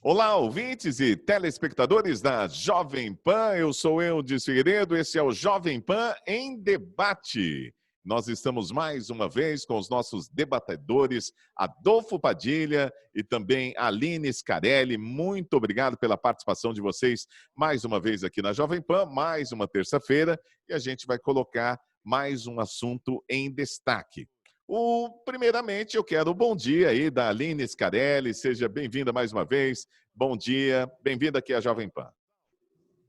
Olá, ouvintes e telespectadores da Jovem Pan. Eu sou Eudes Figueiredo, esse é o Jovem Pan em Debate. Nós estamos mais uma vez com os nossos debatedores, Adolfo Padilha e também Aline Scarelli. Muito obrigado pela participação de vocês mais uma vez aqui na Jovem Pan, mais uma terça-feira, e a gente vai colocar mais um assunto em destaque. Primeiramente, eu quero o bom dia aí da Aline Scarelli. Seja bem-vinda mais uma vez. Bom dia, bem-vinda aqui à Jovem Pan.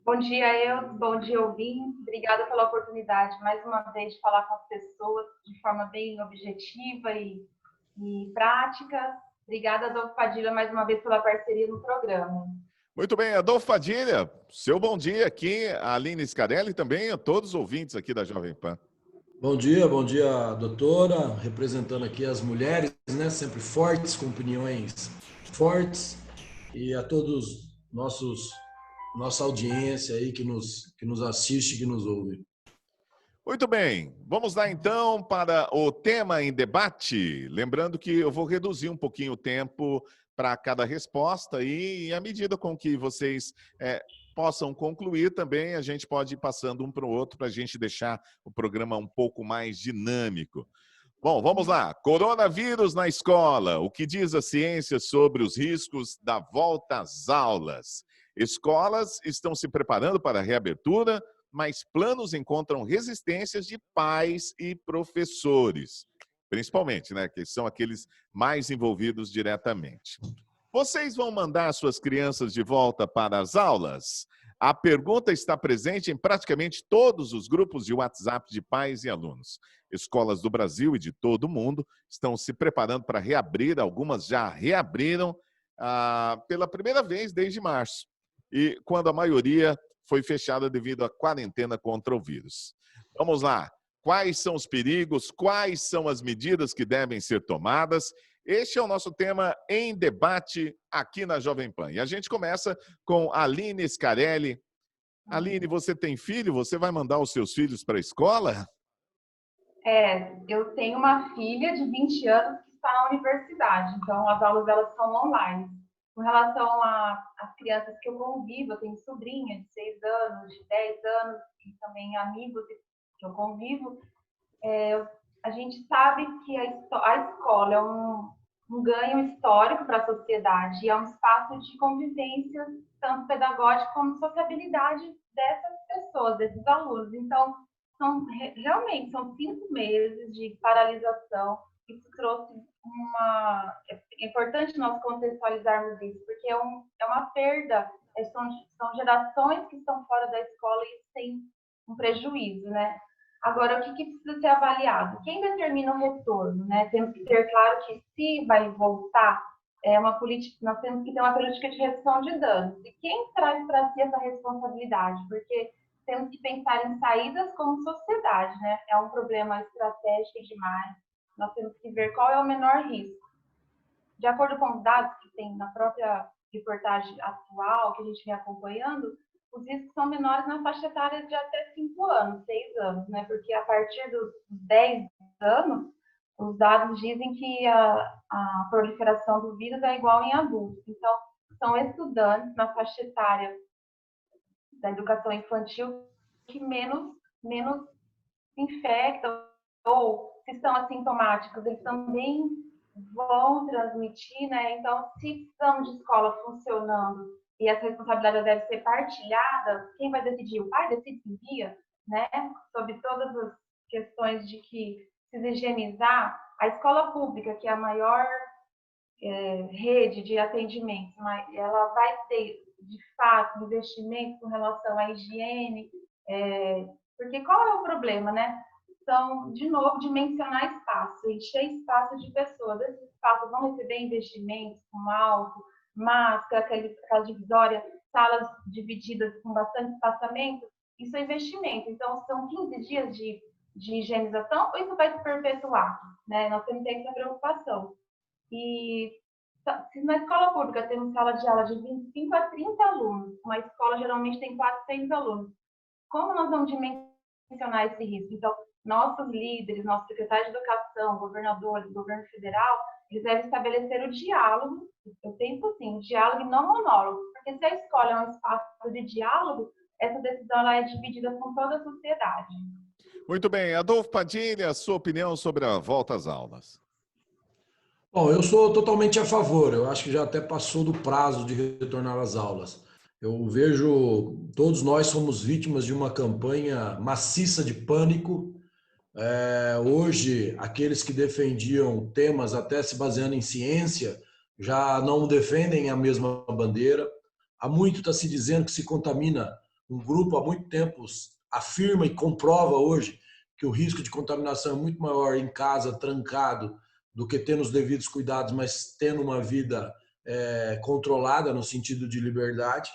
Bom dia, bom dia, ouvintes. Obrigada pela oportunidade, mais uma vez, de falar com as pessoas de forma bem objetiva e prática. Obrigada, Adolfo Padilha, mais uma vez, pela parceria no programa. Muito bem, Adolfo Padilha, seu bom dia aqui, a Aline Scarelli e também a todos os ouvintes aqui da Jovem Pan. Bom dia, doutora, representando aqui as mulheres, né, sempre fortes, com opiniões fortes, e a todos nossa audiência aí que nos assiste, que nos ouve. Muito bem, vamos lá então para o tema em debate. Lembrando que eu vou reduzir um pouquinho o tempo para cada resposta e à medida com que vocês possam concluir também, a gente pode ir passando um para o outro para a gente deixar o programa um pouco mais dinâmico. Bom, vamos lá. Coronavírus na escola. O que diz a ciência sobre os riscos da volta às aulas? Escolas estão se preparando para a reabertura, mas planos encontram resistências de pais e professores, principalmente, né, que são aqueles mais envolvidos diretamente. Vocês vão mandar suas crianças de volta para as aulas? A pergunta está presente em praticamente todos os grupos de WhatsApp de pais e alunos. Escolas do Brasil e de todo o mundo estão se preparando para reabrir, algumas já reabriram pela primeira vez desde março, e quando a maioria foi fechada devido à quarentena contra o vírus. Vamos lá. Quais são os perigos? Quais são as medidas que devem ser tomadas? Este é o nosso tema em debate aqui na Jovem Pan. E a gente começa com a Aline Scarelli. Aline, você tem filho? Você vai mandar os seus filhos para a escola? Eu tenho uma filha de 20 anos que está na universidade, então as aulas delas são online. Com relação às crianças que eu convivo, eu tenho sobrinha de 6 anos, de 10 anos, e também amigos que eu convivo, a gente sabe que a escola é um ganho histórico para a sociedade e é um espaço de convivência, tanto pedagógica como de sociabilidade dessas pessoas, desses alunos. Então, realmente são 5 meses de paralisação. Isso trouxe É importante nós contextualizarmos isso, porque é uma perda, são gerações que estão fora da escola e isso tem um prejuízo, né? Agora, o que precisa ser avaliado? Quem determina o retorno, né? Temos que ter claro que se vai voltar, nós temos que ter uma política de redução de danos. E quem traz para si essa responsabilidade? Porque temos que pensar em saídas como sociedade, né? É um problema estratégico demais. Nós temos que ver qual é o menor risco. De acordo com os dados que tem na própria reportagem atual, que a gente vem acompanhando, os riscos são menores na faixa etária de até 5 anos, 6 anos, né? Porque a partir dos 10 anos, os dados dizem que a proliferação do vírus é igual em adultos. Então, são estudantes na faixa etária da educação infantil que menos se infectam, ou se estão assintomáticos, eles também vão transmitir, né? Então, se precisamos de escola funcionando e essa responsabilidade deve ser partilhada, quem vai decidir? O pai decide se envia, né? Sobre todas as questões de que precisa higienizar. A escola pública, que é a maior rede de atendimento, ela vai ter, de fato, investimento com relação à higiene, porque qual é o problema, né? Então, de novo, dimensionar espaço, encher espaço de pessoas. Esses espaços vão receber investimentos com álcool, máscara, aquela divisória, salas divididas com bastante espaçamento. Isso é investimento. Então, são 15 dias de higienização ou isso vai se perpetuar? Né? Nós temos que ter essa preocupação. E se na escola pública temos sala de aula de 25 a 30 alunos, uma escola geralmente tem 400 alunos, como nós vamos dimensionar esse risco? Então, nossos líderes, nosso secretário de Educação, governadores, governo federal, eles devem estabelecer o diálogo, eu penso assim, o diálogo e não monólogo, porque se a escola é um espaço de diálogo, essa decisão ela é dividida com toda a sociedade. Muito bem. Adolfo Padilha, sua opinião sobre a volta às aulas. Bom, eu sou totalmente a favor. Eu acho que já até passou do prazo de retornar às aulas. Eu vejo, todos nós somos vítimas de uma campanha maciça de pânico. Hoje, aqueles que defendiam temas até se baseando em ciência já não defendem a mesma bandeira. Há muito está se dizendo que se contamina. Um grupo há muito tempo afirma e comprova hoje que o risco de contaminação é muito maior em casa, trancado, do que tendo os devidos cuidados, mas tendo uma vida controlada no sentido de liberdade.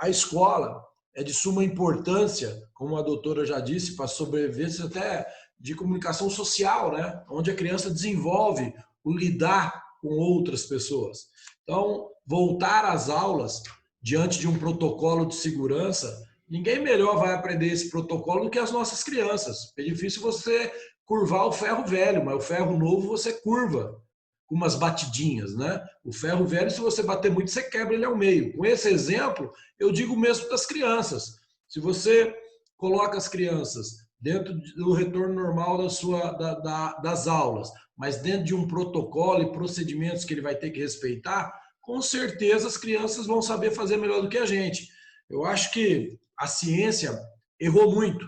A escola é de suma importância, como a doutora já disse, para a sobrevivência até de comunicação social, né? Onde a criança desenvolve o lidar com outras pessoas. Então, voltar às aulas diante de um protocolo de segurança, ninguém melhor vai aprender esse protocolo do que as nossas crianças. É difícil você curvar o ferro velho, mas o ferro novo você curva com umas batidinhas, né? O ferro velho, se você bater muito, você quebra ele ao meio. Com esse exemplo, eu digo mesmo das crianças. Se você coloca as crianças dentro do retorno normal das aulas, mas dentro de um protocolo e procedimentos que ele vai ter que respeitar, com certeza as crianças vão saber fazer melhor do que a gente. Eu acho que a ciência errou muito.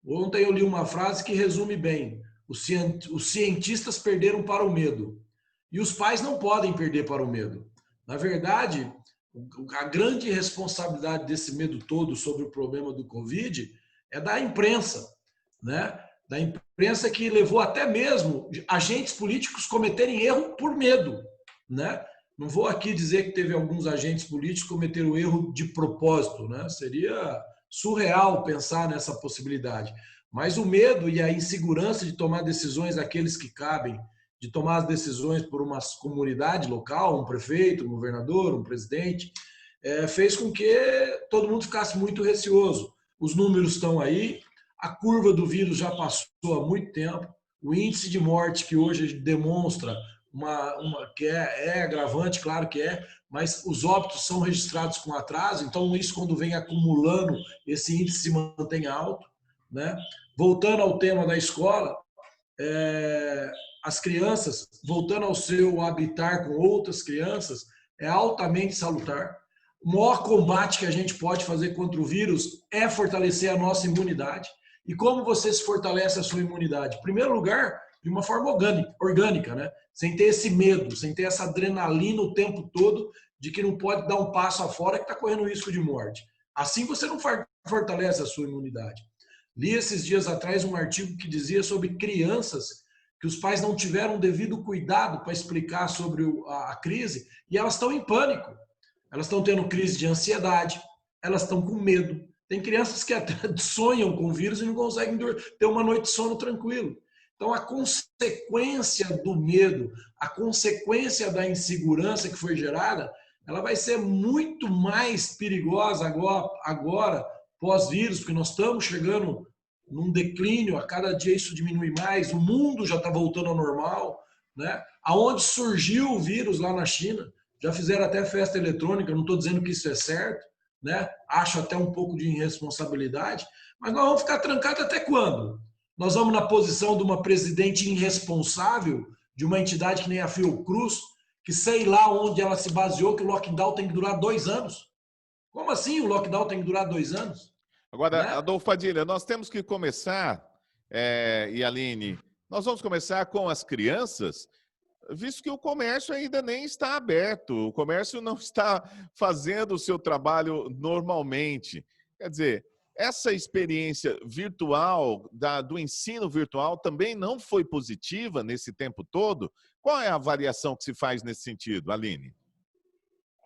Ontem eu li uma frase que resume bem: os cientistas perderam para o medo. E os pais não podem perder para o medo. Na verdade, a grande responsabilidade desse medo todo sobre o problema do Covid é da imprensa, né? Da imprensa, que levou até mesmo agentes políticos cometerem erro por medo, né? Não vou aqui dizer que teve alguns agentes políticos que cometeram erro de propósito, né? Seria surreal pensar nessa possibilidade. Mas o medo e a insegurança de tomar decisões aqueles que cabem, de tomar as decisões por uma comunidade local, um prefeito, um governador, um presidente, fez com que todo mundo ficasse muito receoso. Os números estão aí, a curva do vírus já passou há muito tempo, o índice de morte que hoje demonstra que é agravante, claro que é, mas os óbitos são registrados com atraso, então isso, quando vem acumulando, esse índice se mantém alto, né? Voltando ao tema da escola, as crianças, voltando ao seu habitar com outras crianças, é altamente salutar. O maior combate que a gente pode fazer contra o vírus é fortalecer a nossa imunidade. E como você se fortalece a sua imunidade? Em primeiro lugar, de uma forma orgânica, né? Sem ter esse medo, sem ter essa adrenalina o tempo todo de que não pode dar um passo afora que está correndo risco de morte. Assim você não fortalece a sua imunidade. Li esses dias atrás um artigo que dizia sobre crianças que os pais não tiveram o devido cuidado para explicar sobre a crise, e elas estão em pânico. Elas estão tendo crise de ansiedade, elas estão com medo. Tem crianças que até sonham com o vírus e não conseguem ter uma noite de sono tranquilo. Então, a consequência do medo, a consequência da insegurança que foi gerada, ela vai ser muito mais perigosa agora pós-vírus, porque nós estamos chegando num declínio, a cada dia isso diminui mais, o mundo já está voltando ao normal, né? Aonde surgiu o vírus lá na China, já fizeram até festa eletrônica, não estou dizendo que isso é certo, né? Acho até um pouco de irresponsabilidade, mas nós vamos ficar trancados até quando? Nós vamos na posição de uma presidente irresponsável, de uma entidade que nem a Fiocruz, que sei lá onde ela se baseou, que o lockdown tem que durar 2 anos. Como assim o lockdown tem que durar 2 anos? Agora, Né? Adolfo Padilha, nós temos que começar, e Aline, nós vamos começar com as crianças, visto que o comércio ainda nem está aberto, o comércio não está fazendo o seu trabalho normalmente. Quer dizer, essa experiência virtual, do ensino virtual, também não foi positiva nesse tempo todo? Qual é a avaliação que se faz nesse sentido, Aline?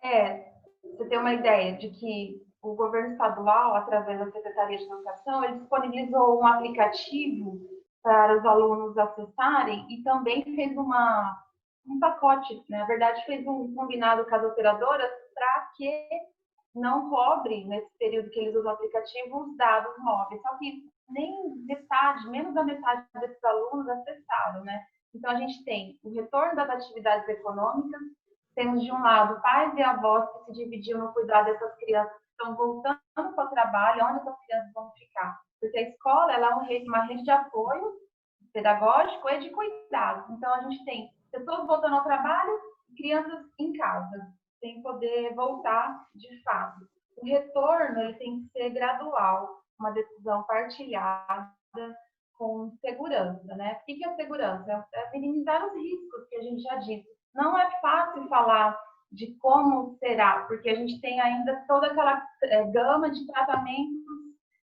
Você tem uma ideia de que o governo estadual, através da Secretaria de Educação, ele disponibilizou um aplicativo para os alunos acessarem e também fez um pacote, né? Na verdade, fez um combinado com as operadoras para que não cobre, nesse período que eles usam o aplicativo, os dados móveis. Só que nem metade, menos da metade desses alunos acessaram, né? Então, a gente tem o retorno das atividades econômicas, temos, de um lado, pais e avós que se dividiam no cuidado dessas crianças que estão voltando para o trabalho, onde essas crianças vão ficar. Porque a escola ela é uma rede de apoio pedagógico e de cuidado. Então, a gente tem pessoas voltando ao trabalho e crianças em casa, sem poder voltar de fato. O retorno ele tem que ser gradual, uma decisão partilhada, com segurança, né? O que é segurança? É minimizar os riscos que a gente já disse. Não é fácil falar de como será, porque a gente tem ainda toda aquela gama de tratamentos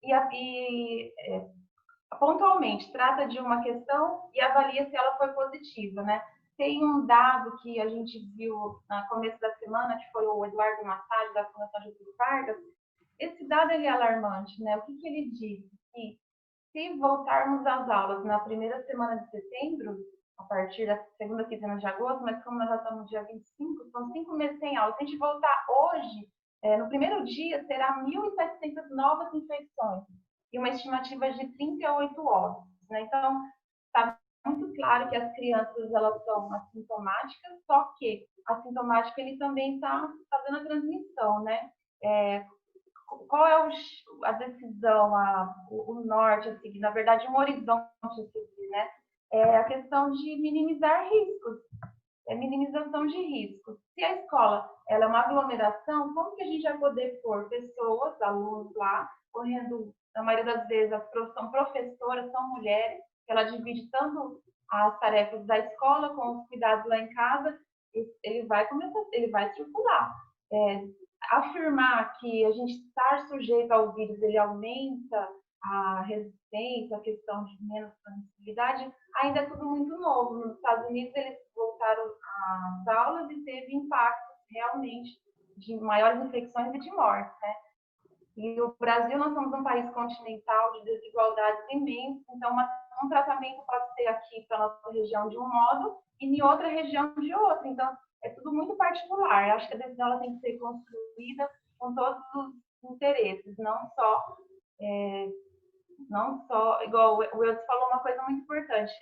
e pontualmente trata de uma questão e avalia se ela foi positiva, né? Tem um dado que a gente viu no começo da semana, que foi o Eduardo Massad, da Fundação Getúlio Vargas. Esse dado ele é alarmante, né? O que ele diz? Que se voltarmos às aulas na primeira semana de setembro, a partir da segunda quinzena de agosto, mas como nós já estamos no dia 25, são 5 meses sem aula. Se a gente voltar hoje, no primeiro dia, será 1.700 novas infecções e uma estimativa de 38 óbitos, né? Então, está muito claro que as crianças elas são assintomáticas, só que assintomático ele também está fazendo a transmissão, né? Qual é a decisão, o norte a seguir, na verdade, um horizonte a seguir, né? É a questão de minimizar riscos, minimização de riscos. Se a escola ela é uma aglomeração, como que a gente vai poder pôr pessoas, alunos lá, correndo, na maioria das vezes, são professoras, são mulheres, ela divide tanto as tarefas da escola com os cuidados lá em casa, ele vai circular. Afirmar que a gente estar sujeito ao vírus, ele aumenta a resistência, a questão de menos transmissibilidade, ainda é tudo muito novo. Nos Estados Unidos, eles voltaram às aulas e teve impactos realmente de maiores infecções e de mortes, né? E o Brasil, nós somos um país continental de desigualdades imensas, então um tratamento pode ser aqui para a nossa região de um modo e em outra região de outro. Então, é tudo muito particular. Eu acho que a decisão ela tem que ser construída com todos os interesses, não só igual o Wilson falou uma coisa muito importante,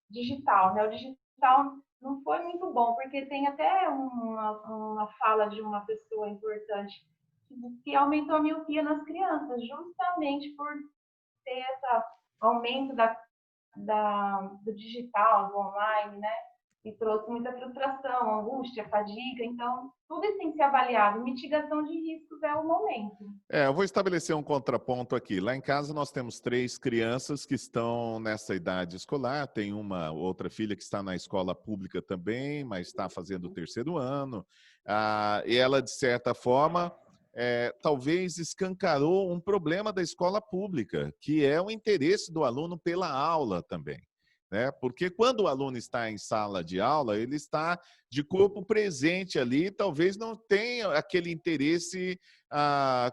digital, né? O digital não foi muito bom, porque tem até uma fala de uma pessoa importante que aumentou a miopia nas crianças, justamente por ter esse aumento do digital, do online, né? E trouxe muita frustração, angústia, fadiga. Então, tudo isso tem que ser avaliado. Mitigação de riscos é o momento. Eu vou estabelecer um contraponto aqui. Lá em casa nós temos 3 crianças que estão nessa idade escolar. Tem uma outra filha que está na escola pública também, mas está fazendo o 3º ano. E ela, de certa forma, talvez escancarou um problema da escola pública, que é o interesse do aluno pela aula também. Né? Porque quando o aluno está em sala de aula, ele está de corpo presente ali, talvez não tenha aquele interesse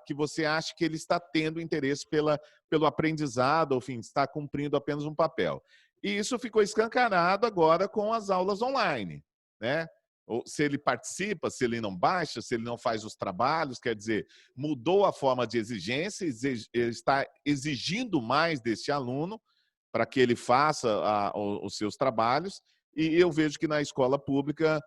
que você acha que ele está tendo interesse pelo aprendizado, ou enfim, está cumprindo apenas um papel. E isso ficou escancarado agora com as aulas online, né? Ou se ele participa, se ele não baixa, se ele não faz os trabalhos, quer dizer, mudou a forma de exigência, ele está exigindo mais desse aluno, para que ele faça os seus trabalhos, e eu vejo que na escola pública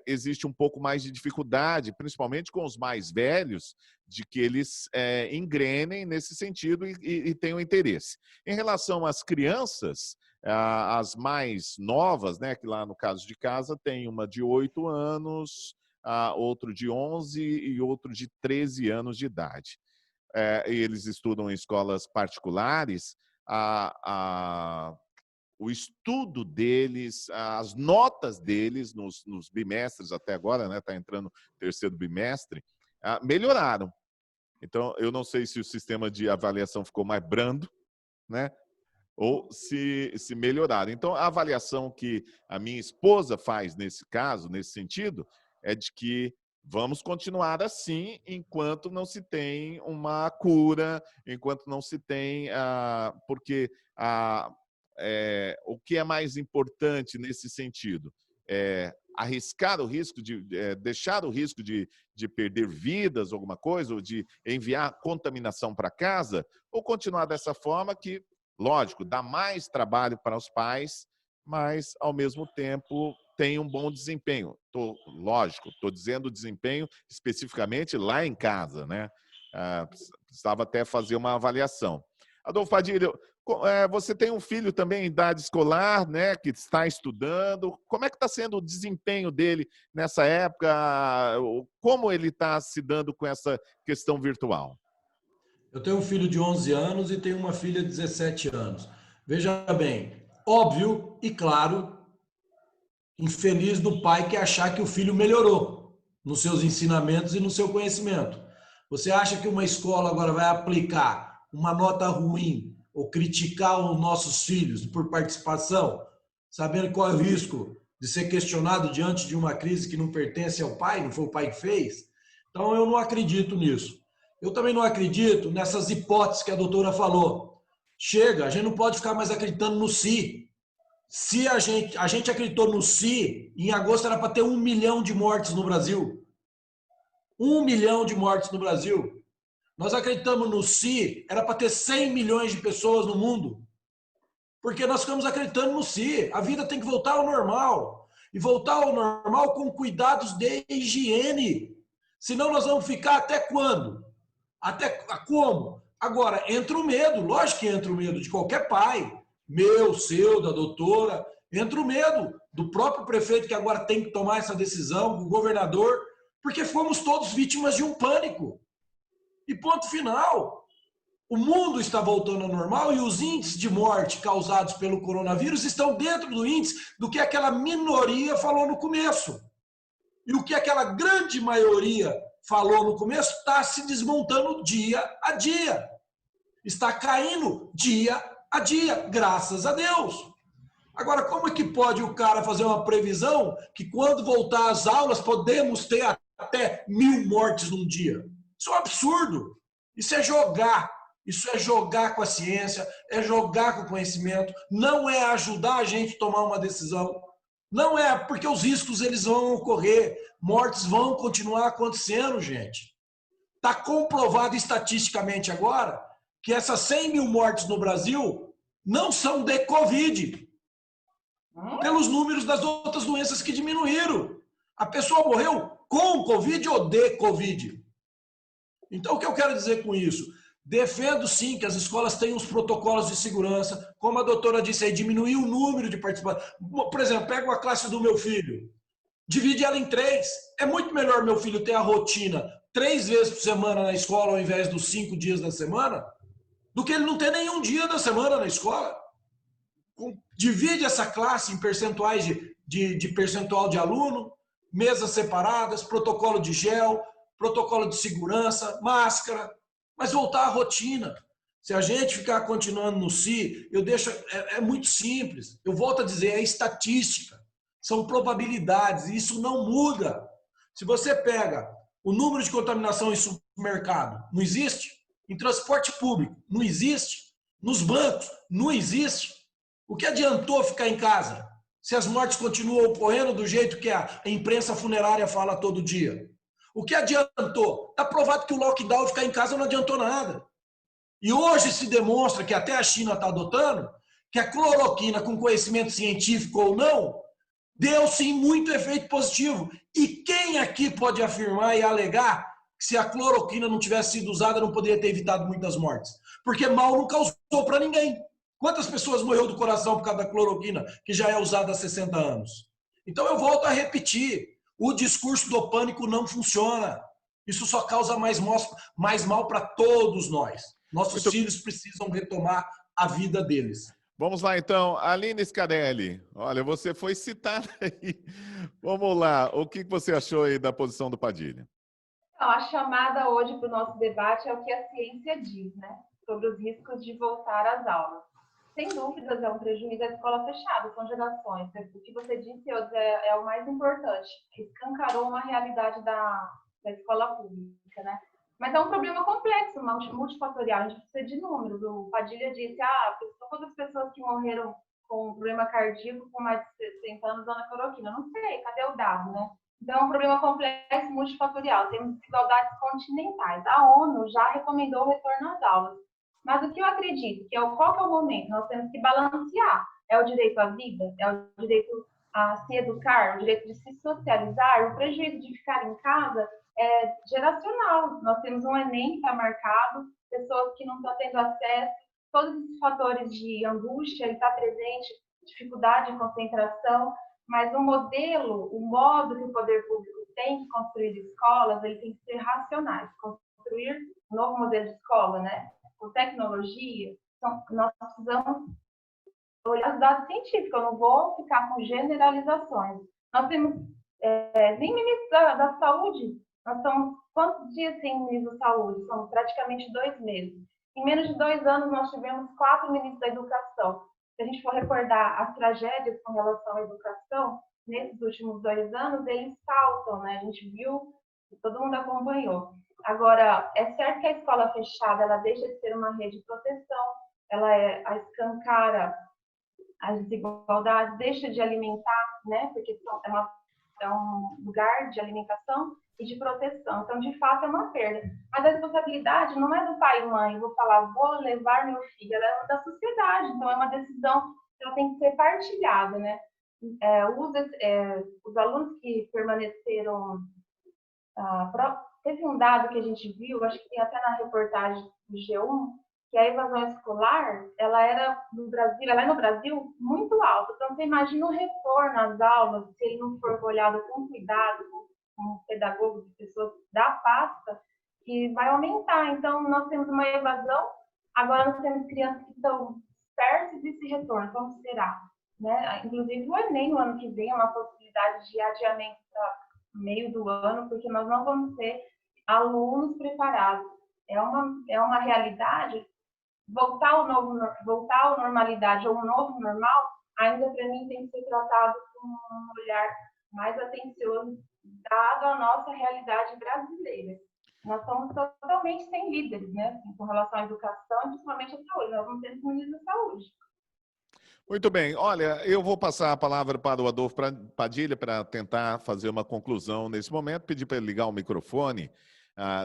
existe um pouco mais de dificuldade, principalmente com os mais velhos, de que eles engrenem nesse sentido e tenham interesse. Em relação às crianças, as mais novas, né, que lá no caso de casa tem uma de 8 anos, outro de 11 e outro de 13 anos de idade. Eles estudam em escolas particulares. O estudo deles, as notas deles nos bimestres até agora, né, está entrando no 3º bimestre, melhoraram. Então, eu não sei se o sistema de avaliação ficou mais brando, né, ou se melhoraram. Então, a avaliação que a minha esposa faz nesse caso, nesse sentido, é de que vamos continuar assim enquanto não se tem uma cura, enquanto não se tem... porque o que é mais importante nesse sentido? Arriscar o risco de... deixar o risco de perder vidas, alguma coisa, ou de enviar contaminação para casa, ou continuar dessa forma que, lógico, dá mais trabalho para os pais, mas, ao mesmo tempo, tem um bom desempenho. Lógico, estou dizendo desempenho especificamente lá em casa, né? Precisava até fazer uma avaliação. Adolfo Padilha, você tem um filho também em idade escolar, né, que está estudando. Como é que está sendo o desempenho dele nessa época? Como ele está se dando com essa questão virtual? Eu tenho um filho de 11 anos e tenho uma filha de 17 anos. Veja bem, óbvio e claro, infeliz do pai que achar que o filho melhorou nos seus ensinamentos e no seu conhecimento. Você acha que uma escola agora vai aplicar uma nota ruim ou criticar os nossos filhos por participação, sabendo qual é o risco de ser questionado diante de uma crise que não pertence ao pai, não foi o pai que fez? Então eu não acredito nisso. Eu também não acredito nessas hipóteses que a doutora falou. Chega, a gente não pode ficar mais acreditando no si. Se a gente acreditou no si, em agosto era para ter 1 milhão de mortes no Brasil. 1 milhão de mortes no Brasil. Nós acreditamos no si, era para ter 100 milhões de pessoas no mundo. Porque nós ficamos acreditando no si. A vida tem que voltar ao normal. E voltar ao normal com cuidados de higiene. Senão nós vamos ficar até quando? Até como? Agora, entra o medo. Lógico que entra o medo de qualquer pai. Meu, seu, da doutora. Entra o medo do próprio prefeito que agora tem que tomar essa decisão, do governador, porque fomos todos vítimas de um pânico. E ponto final. O mundo está voltando ao normal e os índices de morte causados pelo coronavírus estão dentro do índice do que aquela minoria falou no começo. E o que aquela grande maioria falou no começo está se desmontando dia a dia. Está caindo dia a dia, graças a Deus. Agora, como é que pode o cara fazer uma previsão que quando voltar às aulas podemos ter até 1.000 mortes num dia? Isso é um absurdo. Isso é jogar. Isso é jogar com a ciência, é jogar com o conhecimento, não é ajudar a gente a tomar uma decisão. Não é, porque os riscos eles vão ocorrer, mortes vão continuar acontecendo, gente. Está comprovado estatisticamente agora que essas 100 mil mortes no Brasil não são de Covid, pelos números das outras doenças que diminuíram. A pessoa morreu com Covid ou de Covid. Então, o que eu quero dizer com isso? Defendo sim que as escolas tenham os protocolos de segurança, como a doutora disse aí, diminuir o número de participantes. Por exemplo, pega a classe do meu filho, divide ela em 3. É muito melhor meu filho ter a rotina 3 vezes por semana na escola, ao invés dos 5 dias da semana, do que ele não ter nenhum dia da semana na escola. Divide essa classe em percentuais de percentual de aluno, mesas separadas, protocolo de gel, protocolo de segurança, máscara, mas voltar à rotina. Se a gente ficar continuando no si, eu deixo, é muito simples. Eu volto a dizer, é estatística, são probabilidades, e isso não muda. Se você pega o número de contaminação em supermercado, não existe. Em transporte público, não existe. Nos bancos, não existe. O que adiantou ficar em casa? Se as mortes continuam ocorrendo do jeito que a imprensa funerária fala todo dia. O que adiantou? Está provado que o lockdown, ficar em casa, não adiantou nada. E hoje se demonstra que até a China está adotando que a cloroquina, com conhecimento científico ou não, deu sim muito efeito positivo. E quem aqui pode afirmar e alegar que se a cloroquina não tivesse sido usada, não poderia ter evitado muitas mortes? Porque mal não causou para ninguém. Quantas pessoas morreram do coração por causa da cloroquina, que já é usada há 60 anos? Então eu volto a repetir, o discurso do pânico não funciona. Isso só causa mais mal para todos nós. Nossos filhos precisam retomar a vida deles. Vamos lá, então. Aline Scarelli, olha, você foi citada aí. Vamos lá, o que você achou aí da posição do Padilha? Então, a chamada hoje para o nosso debate é o que a ciência diz, né? Sobre os riscos de voltar às aulas. Sem dúvidas, é um prejuízo da escola fechada, são gerações. O que você disse hoje é o mais importante. Escancarou uma realidade da escola pública, né? Mas é um problema complexo, multifatorial, a gente precisa de números. O Padilha disse, todas as pessoas que morreram com problema cardíaco com mais de 60 anos usando a cloroquina. Não sei, cadê o dado, né? Então, é um problema complexo, multifatorial. Temos desigualdades continentais. A ONU já recomendou o retorno às aulas. Mas o que eu acredito, qual que é o momento? Nós temos que balancear. é o direito à vida, é o direito a se educar, o direito de se socializar. O prejuízo de ficar em casa é geracional. Nós temos um Enem que está marcado, pessoas que não estão tendo acesso, todos esses fatores de angústia, ele está presente, dificuldade de concentração, mas o modelo, o modo que o poder público tem que construir escolas, ele tem que ser racionais. Construir um novo modelo de escola, né? Com tecnologia, então, nós precisamos olhar os dados científicos, eu não vou ficar com generalizações. Nós temos nem ministro da Saúde, nós estamos quantos dias sem ministro da Saúde? São praticamente 2 meses. Em menos de 2 anos, nós tivemos 4 ministros da Educação. Se a gente for recordar as tragédias com relação à educação, nesses últimos 2 anos, eles saltam, né? A gente viu, todo mundo acompanhou. Agora, é certo que a escola fechada, ela deixa de ser uma rede de proteção, ela escancara as desigualdades, deixa de alimentar, né? Porque é um lugar de alimentação e de proteção. Então, de fato, é uma perda. Mas a responsabilidade não é do pai e mãe, vou falar, vou levar meu filho, ela é da sociedade. Então, é uma decisão que ela tem que ser partilhada, né? Os alunos que permaneceram... teve um dado que a gente viu, acho que tem até na reportagem do G1, que a evasão escolar, ela é no Brasil muito alta. Então, você imagina o retorno às aulas, se ele não for olhado com cuidado, com pedagogos, pessoas da pasta, que vai aumentar. Então, nós temos uma evasão, agora nós temos crianças que estão dispersas desse retorno. Como será? Né? Inclusive, o Enem, no ano que vem, é uma possibilidade de adiamento para meio do ano, porque nós não vamos ter alunos preparados. É uma realidade. Voltar à normalidade ou um novo normal, ainda para mim tem que ser tratado com um olhar mais atencioso, dado a nossa realidade brasileira. Nós somos totalmente sem líderes, né, com relação à educação e principalmente à saúde. Nós não temos ministro da saúde. Muito bem. Olha, eu vou passar a palavra para o Adolfo Padilha para tentar fazer uma conclusão nesse momento, pedir para ele ligar o microfone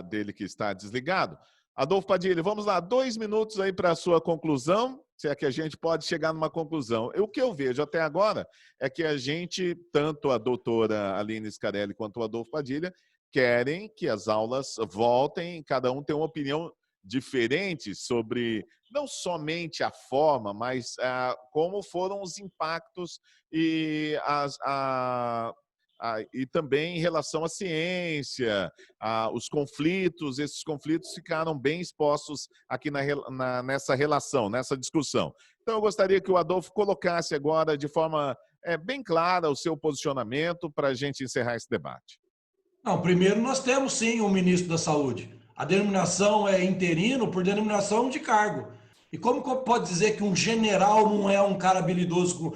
dele que está desligado. Adolfo Padilha, vamos lá, 2 minutos aí para a sua conclusão, se é que a gente pode chegar numa conclusão. O que eu vejo até agora é que a gente, tanto a doutora Aline Scarelli quanto o Adolfo Padilha, querem que as aulas voltem, cada um tem uma opinião diferente sobre não somente a forma, mas como foram os impactos e e também em relação à ciência, os conflitos, esses conflitos ficaram bem expostos aqui nessa relação, nessa discussão. Então, eu gostaria que o Adolfo colocasse agora de forma bem clara o seu posicionamento para a gente encerrar esse debate. Não, primeiro nós temos sim um ministro da Saúde. A denominação é interino por denominação de cargo. E como pode dizer que um general não é um cara habilidoso?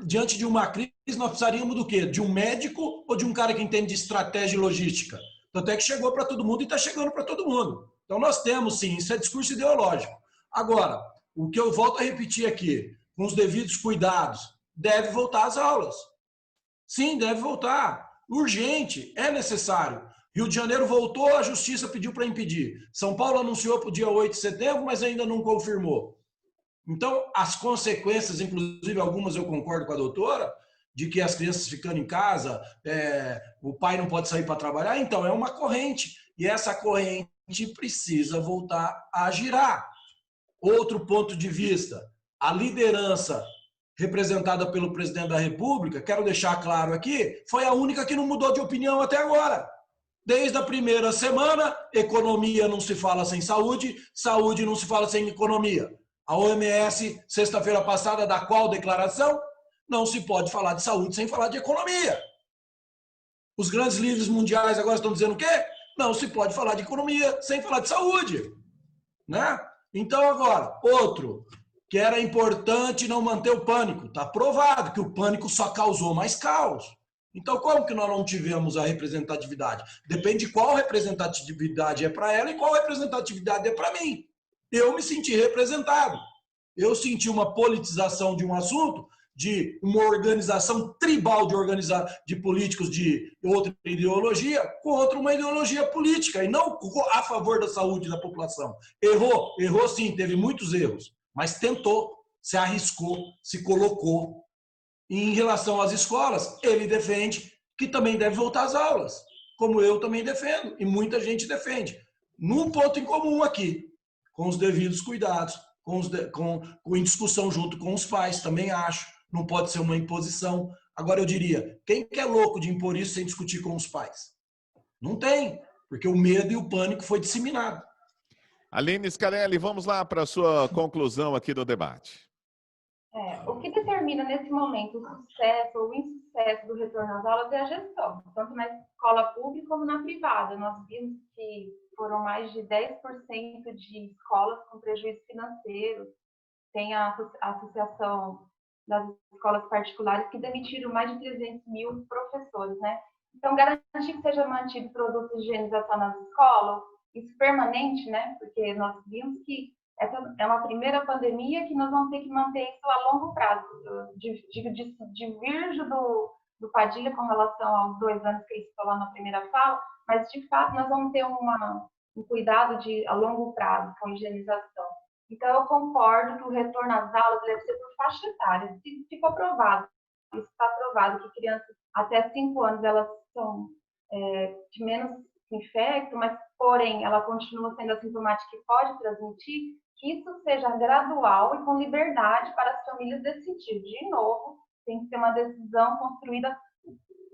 Diante de uma crise, nós precisaríamos do quê? De um médico ou de um cara que entende de estratégia e logística? Tanto é que chegou para todo mundo e está chegando para todo mundo. Então nós temos sim, isso é discurso ideológico. Agora, o que eu volto a repetir aqui, com os devidos cuidados, deve voltar às aulas. Sim, deve voltar. Urgente, é necessário. Rio de Janeiro voltou, a Justiça pediu para impedir. São Paulo anunciou para o dia 8 de setembro, mas ainda não confirmou. Então, as consequências, inclusive algumas eu concordo com a doutora, de que as crianças ficando em casa, o pai não pode sair para trabalhar, então é uma corrente. E essa corrente precisa voltar a girar. Outro ponto de vista, a liderança representada pelo presidente da República, quero deixar claro aqui, foi a única que não mudou de opinião até agora. Desde a primeira semana, economia não se fala sem saúde, saúde não se fala sem economia. A OMS, sexta-feira passada, dá qual declaração? Não se pode falar de saúde sem falar de economia. Os grandes líderes mundiais agora estão dizendo o quê? Não se pode falar de economia sem falar de saúde. Né? Então agora, outro, que era importante não manter o pânico. Está provado que o pânico só causou mais caos. Então, como que nós não tivemos a representatividade? Depende de qual representatividade é para ela e qual representatividade é para mim. Eu me senti representado. Eu senti uma politização de um assunto, de uma organização tribal de políticos de outra ideologia contra uma ideologia política e não a favor da saúde da população. Errou sim, teve muitos erros, mas tentou. se arriscou, se colocou. E em relação às escolas, ele defende que também deve voltar às aulas, como eu também defendo, e muita gente defende. Num ponto em comum aqui, com os devidos cuidados, em discussão junto com os pais, também acho. Não pode ser uma imposição. Agora, eu diria, quem que é louco de impor isso sem discutir com os pais? Não tem, porque o medo e o pânico foi disseminado. Aline Scarelli, vamos lá para a sua conclusão aqui do debate. O que determina nesse momento o sucesso ou o insucesso do retorno às aulas é a gestão, tanto na escola pública como na privada. Nós vimos que foram mais de 10% de escolas com prejuízo financeiro. Tem a Associação das Escolas Particulares que demitiram mais de 300 mil professores, né? Então, garantir que seja mantido produtos de higienização nas escolas, isso permanente, né? Porque nós vimos que essa é uma primeira pandemia que nós vamos ter que manter isso a longo prazo. Divirjo do Padilha com relação aos 2 anos que ele falou na primeira fala, mas, de fato, nós vamos ter um cuidado a longo prazo com a higienização. Então, eu concordo que o retorno às aulas deve ser por faixa etária. Se ficou aprovado, isso está aprovado, que crianças até 5 anos, elas são de menos infecto, mas, porém, ela continua sendo assintomática e pode transmitir, que isso seja gradual e com liberdade para as famílias decidir. De novo, tem que ser uma decisão construída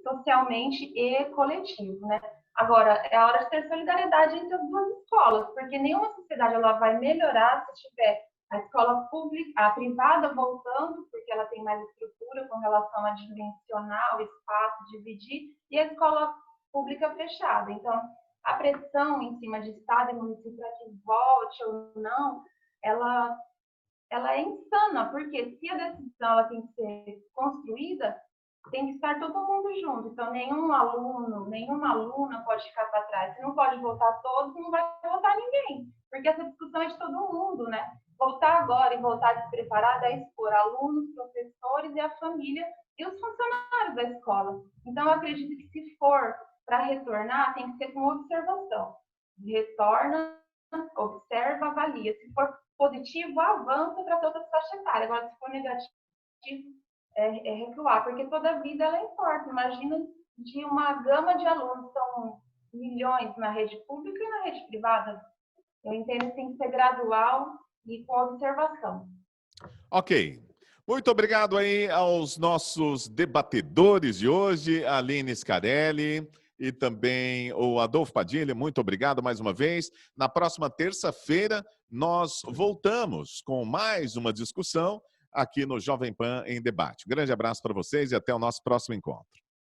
socialmente e coletivo, né? Agora, é a hora de ter solidariedade entre as duas escolas, porque nenhuma sociedade ela vai melhorar se tiver a escola pública, a privada voltando, porque ela tem mais estrutura com relação a dimensionar o espaço, dividir, e a escola pública fechada. Então, a pressão em cima de Estado e município para que volte ou não, ela é insana, porque se a decisão ela tem que ser construída, tem que estar todo mundo junto. Então, nenhum aluno, nenhuma aluna pode ficar para trás. Se não pode votar todos, não vai votar ninguém, porque essa discussão é de todo mundo, né? Votar agora e voltar despreparado é expor alunos, professores e a família e os funcionários da escola. Então, eu acredito que se for para retornar, tem que ser com observação. Retorna, observa, avalia. Se for positivo, avança para as outras faixas etárias. Agora, se for negativo, é recuar, porque toda vida ela importa. Imagina de uma gama de alunos, são milhões na rede pública e na rede privada. Eu entendo que tem que ser gradual e com observação. Ok. Muito obrigado aí aos nossos debatedores de hoje, a Aline Scarelli e também o Adolfo Padilha. Muito obrigado mais uma vez. Na próxima terça-feira, nós voltamos com mais uma discussão aqui no Jovem Pan em Debate. Um grande abraço para vocês e até o nosso próximo encontro.